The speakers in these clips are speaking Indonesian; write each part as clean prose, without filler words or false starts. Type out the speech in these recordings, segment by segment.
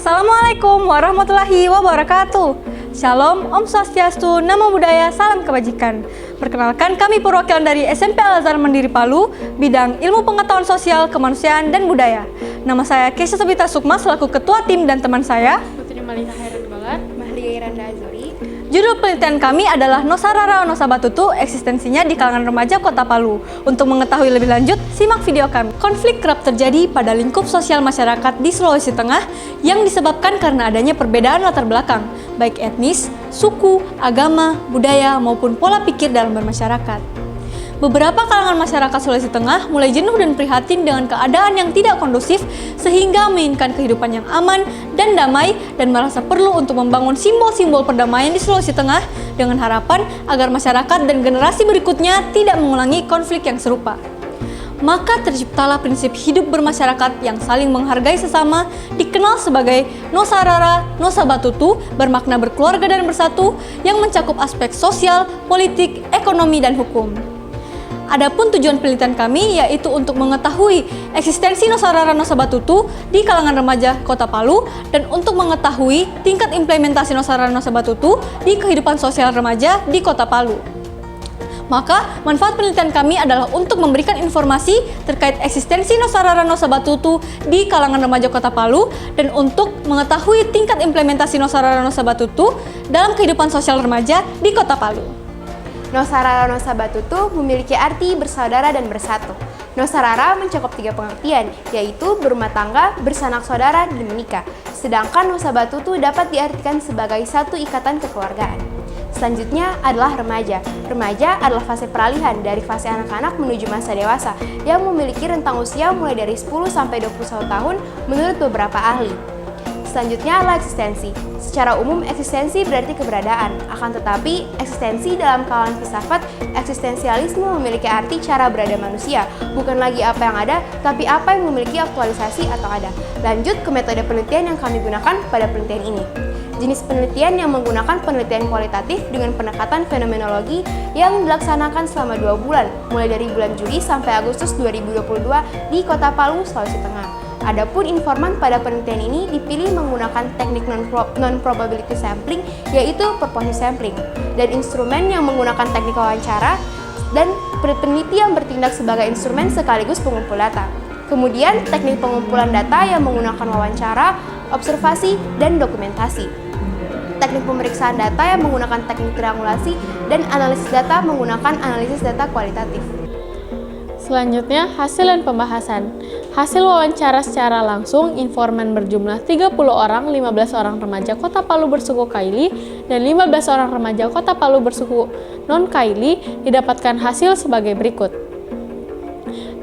Assalamualaikum warahmatullahi wabarakatuh. Shalom, Om Swastiastu, Namo Buddhaya, Salam Kebajikan. Perkenalkan, kami perwakilan dari SMP Al-Azhar Mandiri Palu, bidang Ilmu Pengetahuan Sosial, Kemanusiaan, dan Budaya. Nama saya Kesha Sabita Sukma selaku Ketua Tim dan teman saya Putri Malika Hairun Balat, Mahliya Iranda Azuri. Judul penelitian kami adalah Nosarara Nosabatutu, eksistensinya di kalangan remaja Kota Palu. Untuk mengetahui lebih lanjut, simak video kami. Konflik kerap terjadi pada lingkup sosial masyarakat di Sulawesi Tengah yang disebabkan karena adanya perbedaan latar belakang, baik etnis, suku, agama, budaya, maupun pola pikir dalam bermasyarakat. Beberapa kalangan masyarakat Sulawesi Tengah mulai jenuh dan prihatin dengan keadaan yang tidak kondusif sehingga menginginkan kehidupan yang aman dan damai dan merasa perlu untuk membangun simbol-simbol perdamaian di Sulawesi Tengah dengan harapan agar masyarakat dan generasi berikutnya tidak mengulangi konflik yang serupa. Maka terciptalah prinsip hidup bermasyarakat yang saling menghargai sesama, dikenal sebagai Nosarara Nosabatutu, bermakna berkeluarga dan bersatu, yang mencakup aspek sosial, politik, ekonomi, dan hukum. Adapun tujuan penelitian kami yaitu untuk mengetahui eksistensi Nosarara Nosabatutu di kalangan remaja Kota Palu dan untuk mengetahui tingkat implementasi Nosarara Nosabatutu di kehidupan sosial remaja di Kota Palu. Maka, manfaat penelitian kami adalah untuk memberikan informasi terkait eksistensi Nosarara Nosabatutu di kalangan remaja Kota Palu dan untuk mengetahui tingkat implementasi Nosarara Nosabatutu dalam kehidupan sosial remaja di Kota Palu. Nosarara Nosabatutu memiliki arti bersaudara dan bersatu. Nosarara mencakup 3 pengertian, yaitu berumah tangga, bersanak saudara, dan menikah. Sedangkan Nosabatutu dapat diartikan sebagai satu ikatan kekeluargaan. Selanjutnya adalah remaja. Remaja adalah fase peralihan dari fase anak-anak menuju masa dewasa yang memiliki rentang usia mulai dari 10 sampai 21 tahun menurut beberapa ahli. Selanjutnya adalah eksistensi. Secara umum, eksistensi berarti keberadaan. Akan tetapi, eksistensi dalam kalangan filsafat, eksistensialisme memiliki arti cara berada manusia. Bukan lagi apa yang ada, tapi apa yang memiliki aktualisasi atau ada. Lanjut ke metode penelitian yang kami gunakan pada penelitian ini. Jenis penelitian yang menggunakan penelitian kualitatif dengan pendekatan fenomenologi yang dilaksanakan selama 2 bulan, mulai dari bulan Juli sampai Agustus 2022 di Kota Palu, Sulawesi Tengah. Adapun informan pada penelitian ini dipilih menggunakan teknik non-probability sampling, yaitu purposive sampling, dan instrumen yang menggunakan teknik wawancara, dan peneliti yang bertindak sebagai instrumen sekaligus pengumpul data. Kemudian teknik pengumpulan data yang menggunakan wawancara, observasi, dan dokumentasi. Teknik pemeriksaan data yang menggunakan teknik triangulasi, dan analisis data menggunakan analisis data kualitatif. Selanjutnya, hasil dan pembahasan. Hasil wawancara secara langsung, informan berjumlah 30 orang, 15 orang remaja Kota Palu bersuku Kaili, dan 15 orang remaja Kota Palu bersuku non-Kaili didapatkan hasil sebagai berikut.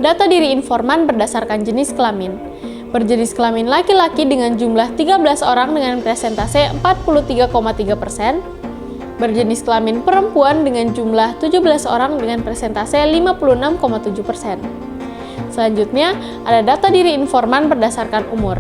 Data diri informan berdasarkan jenis kelamin. Berjenis kelamin laki-laki dengan jumlah 13 orang dengan presentase 43,3%, berjenis kelamin perempuan dengan jumlah 17 orang dengan presentase 56,7%. Selanjutnya, ada data diri informan berdasarkan umur.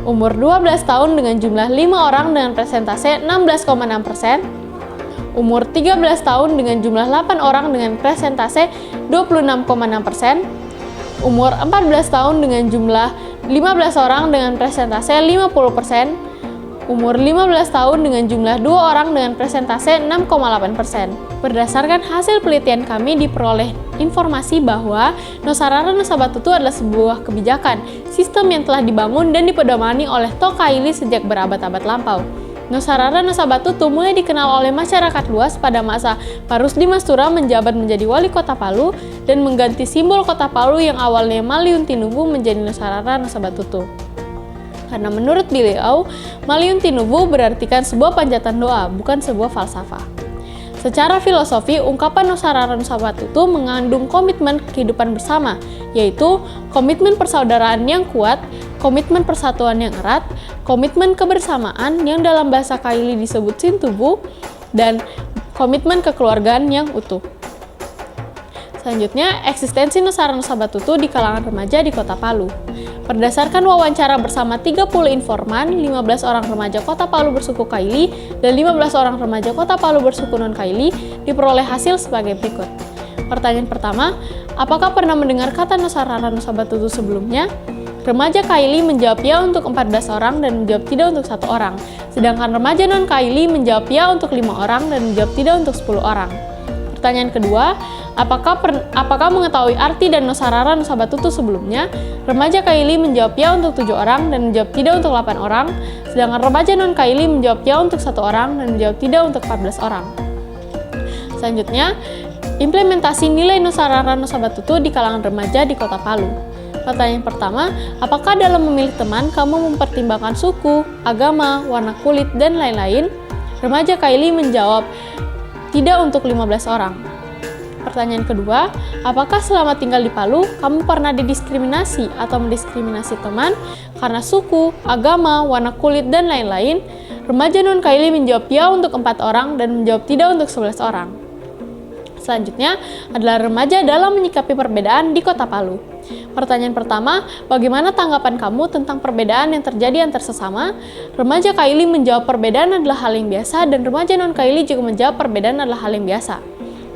Umur 12 tahun dengan jumlah 5 orang dengan presentase 16,6%. Umur 13 tahun dengan jumlah 8 orang dengan presentase 26,6%. Umur 14 tahun dengan jumlah 15 orang dengan presentase 50%. Umur 15 tahun dengan jumlah 2 orang dengan presentase 6,8%. Berdasarkan hasil penelitian kami diperoleh informasi bahwa Nosarara Nosabatutu adalah sebuah kebijakan, sistem yang telah dibangun dan dipedomani oleh Tokaili sejak berabad-abad lampau. Nosarara Nosabatutu mulai dikenal oleh masyarakat luas pada masa Parusdi Mastura menjabat menjadi wali Kota Palu dan mengganti simbol Kota Palu yang awalnya Maliun Tinubu menjadi Nosarara Nosabatutu. Karena menurut beliau, Maliun Tinubu berartikan sebuah panjatan doa, bukan sebuah falsafah. Secara filosofi, ungkapan Nosarara Nosabatutu mengandung komitmen kehidupan bersama, yaitu komitmen persaudaraan yang kuat, komitmen persatuan yang erat, komitmen kebersamaan yang dalam bahasa Kaili disebut Sintubu, dan komitmen kekeluargaan yang utuh. Selanjutnya, eksistensi Nosarara Nosabatutu di kalangan remaja di Kota Palu. Berdasarkan wawancara bersama 30 informan, 15 orang remaja Kota Palu bersuku Kaili dan 15 orang remaja Kota Palu bersuku non-Kaili, diperoleh hasil sebagai berikut. Pertanyaan pertama, apakah pernah mendengar kata Nosarara Nosabatutu sebelumnya? Remaja Kaili menjawab ya untuk 14 orang dan menjawab tidak untuk 1 orang. Sedangkan remaja non-Kaili menjawab ya untuk 5 orang dan menjawab tidak untuk 10 orang. Pertanyaan kedua, apakah mengetahui arti dan nosarara nosabatutu sebelumnya? Remaja Kaili menjawab ya untuk 7 orang dan menjawab tidak untuk 8 orang. Sedangkan remaja non-Kaili menjawab ya untuk 1 orang dan menjawab tidak untuk 14 orang. Selanjutnya, implementasi nilai nosarara nosabatutu di kalangan remaja di Kota Palu. Pertanyaan pertama, apakah dalam memilih teman kamu mempertimbangkan suku, agama, warna kulit, dan lain-lain? Remaja Kaili menjawab tidak untuk 15 orang. Pertanyaan kedua, apakah selama tinggal di Palu kamu pernah didiskriminasi atau mendiskriminasi teman karena suku, agama, warna kulit, dan lain-lain? Remaja non-Kaili menjawab ya untuk 4 orang dan menjawab tidak untuk 11 orang. Selanjutnya adalah remaja dalam menyikapi perbedaan di Kota Palu. Pertanyaan pertama, bagaimana tanggapan kamu tentang perbedaan yang terjadi antar sesama? Remaja Kaili menjawab perbedaan adalah hal yang biasa dan remaja non-Kaili juga menjawab perbedaan adalah hal yang biasa.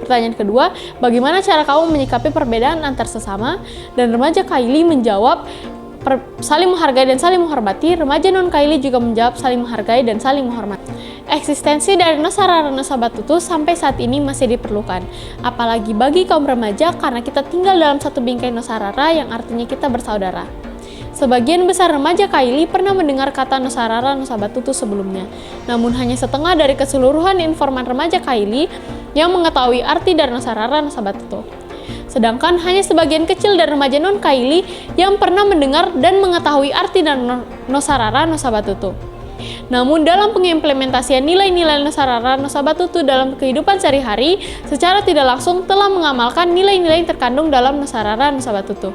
Pertanyaan kedua, bagaimana cara kamu menyikapi perbedaan antar sesama? Dan remaja Kaili menjawab saling menghargai dan saling menghormati. Remaja non-Kaili juga menjawab saling menghargai dan saling menghormati. Eksistensi dari nosarara nosabatutu sampai saat ini masih diperlukan, apalagi bagi kaum remaja karena kita tinggal dalam satu bingkai nosarara yang artinya kita bersaudara. Sebagian besar remaja Kaili pernah mendengar kata nosarara nosabatutu sebelumnya, namun hanya setengah dari keseluruhan informan remaja Kaili yang mengetahui arti dari nosarara nosabatutu. Sedangkan hanya sebagian kecil dari remaja non-Kaili yang pernah mendengar dan mengetahui arti dari nosarara nosabatutu. Namun dalam pengimplementasian nilai-nilai nosarara nosabatutu dalam kehidupan sehari-hari, secara tidak langsung telah mengamalkan nilai-nilai yang terkandung dalam nosarara nosabatutu.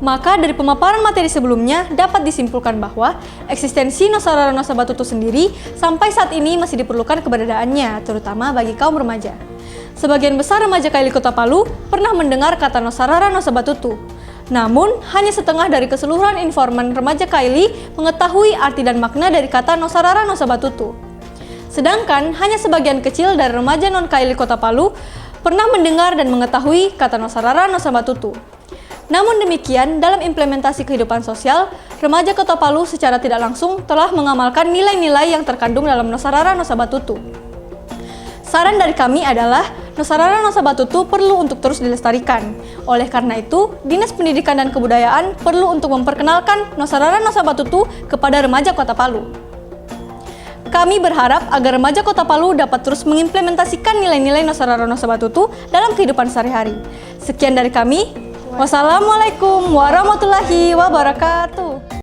Maka dari pemaparan materi sebelumnya dapat disimpulkan bahwa eksistensi nosarara nosabatutu sendiri sampai saat ini masih diperlukan keberadaannya, terutama bagi kaum remaja. Sebagian besar remaja Kaili Kota Palu pernah mendengar kata nosarara nosabatutu. Namun, hanya setengah dari keseluruhan informan remaja Kaili mengetahui arti dan makna dari kata nosarara nosabatutu. Sedangkan, hanya sebagian kecil dari remaja non-Kaili Kota Palu pernah mendengar dan mengetahui kata nosarara nosabatutu. Namun demikian, dalam implementasi kehidupan sosial, remaja Kota Palu secara tidak langsung telah mengamalkan nilai-nilai yang terkandung dalam nosarara nosabatutu. Saran dari kami adalah nosarara nosabatutu perlu untuk terus dilestarikan. Oleh karena itu, Dinas Pendidikan dan Kebudayaan perlu untuk memperkenalkan nosarara nosabatutu kepada remaja Kota Palu. Kami berharap agar remaja Kota Palu dapat terus mengimplementasikan nilai-nilai nosarara nosabatutu dalam kehidupan sehari-hari. Sekian dari kami. Wassalamualaikum warahmatullahi wabarakatuh.